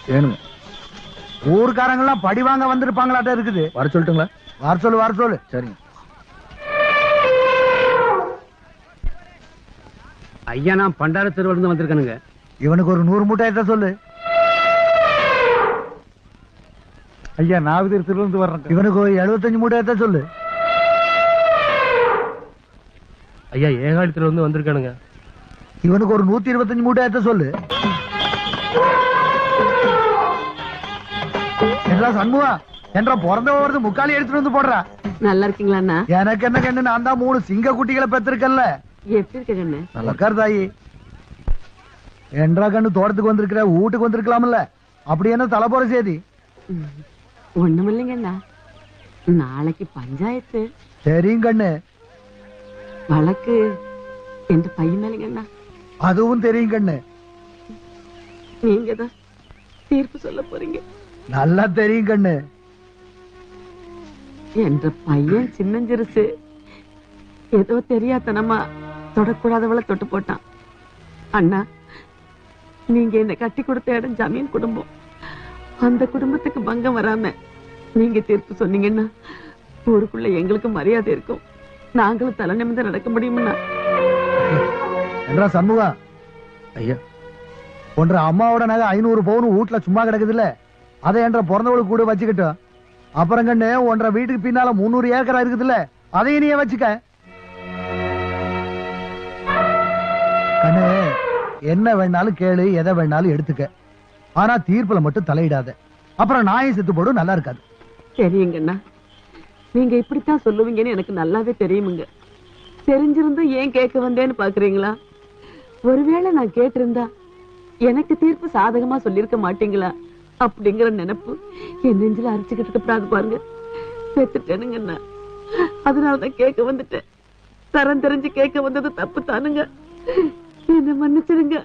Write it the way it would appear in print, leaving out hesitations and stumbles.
வேணுங்க. ஊர்க்காரங்கெல்லாம் படி வாங்க வந்திருப்பாங்களாட்ட இருக்குது. வர சொல்லட்டுங்களா? வர சொல்லு. சரிங்க ஐயா, நான் பண்டார தெருவிலிருந்து வந்திருக்கேனுங்க. இவனுக்கு ஒரு 100 மூட்டை ஏத்த சொல்லு. ஐயா, நாகதீர் திருவிழந்து வர்றேன். இவனுக்கு ஒரு 75 மூட்டை ஏத்த சொல்லு. ஐயா, ஏகாடி தெருவிலிருந்து வந்திருக்கானுங்க. இவனுக்கு ஒரு 125 மூட்டை ஏத்த சொல்லு. என்ன சண்முகா என்ற பிறந்த வருது முக்காலி எடுத்துட்டு வந்து போடுறா. நல்லா இருக்கீங்களா? எனக்கு என்ன கண்ணு, நான் தான் 3 சிங்க குட்டிகளை பெற்றிருக்கேன்ல. எப்படி இருக்க கண்ணு? நல்லா தாயி. என்றா கண்ணு தோட்டத்துக்கு வந்திருக்கிற, வீட்டுக்கு வந்திருக்கலாம்ல. அப்படி என்ன தலை போற செய்தி? ஒண்ணும் இல்லைங்கண்ணா, நாளைக்கு பஞ்சாயத்து. தெரியும் கண்ணு. வழக்கு எந்த பையன் மேலங்கண்ணா. அதுவும் தெரியும் கண்ணு. நீங்க தான் தீர்ப்பு சொல்ல போறீங்க. நல்லா தெரியும் கண்ணு. என்ற பையன் சின்னஞ்சிறுசு, ஏதோ தெரியாதனமா தொடக்கூடாதவளை தொட்டு போட்டான். அண்ணா, நீங்க என்ன கட்டி கொடுத்த இடம் ஜமீன் குடும்பம். அந்த குடும்பத்துக்கு பங்கம் வராம நீங்க தீர்ப்பு சொன்னீங்கன்னா ஊருக்குள்ள எங்களுக்கு மரியாதை இருக்கும். நாங்களும் தலை நிமிர்ந்து நடக்க முடியும்னா. என்றா சண்முகா, ஐயா, ஒன்ற அம்மாவோட நகை 500 பவுன் வீட்டுல சும்மா கிடக்குது இல்ல, அதை என்ற பிறந்தவளுக்கு கூட வச்சுக்கிட்டோம். அப்புறம் கண்ணு ஒன்ற வீட்டுக்கு பின்னால 300 ஏக்கரா இருக்குது இல்ல, அதையும் நீயே வச்சுக்க. கண்ணு, என்ன வேணாலும் கேளு, எதை வேணாலும் எடுத்துக்க. ஆனா தீர்ப்புல மட்டும் தலையிடாத. அப்புறம் நாயும் செத்து போடும், நல்லா இருக்காது. தெரியுங்கண்ணா, நீங்க இப்படித்தான் சொல்லுவீங்கன்னு எனக்கு நல்லாவே தெரியுமுங்க. தெரிஞ்சிருந்தும் ஏன் கேட்க வந்தேன்னு பாக்குறீங்களா? ஒருவேளை நான் கேட்டிருந்தா எனக்கு தீர்ப்பு சாதகமா சொல்லிருக்க மாட்டீங்களா அப்படிங்கிற நினைப்பு என் நெஞ்சில அரைச்சுக்கிட்டு இருக்கப்படாது பாருங்க. பெத்துட்டேனுங்கண்ணா, அதனாலதான் கேட்க வந்துட்டேன். தரம் தெரிஞ்சு கேட்க வந்தது தப்பு தானுங்க, என்ன மன்னிச்சிருங்க.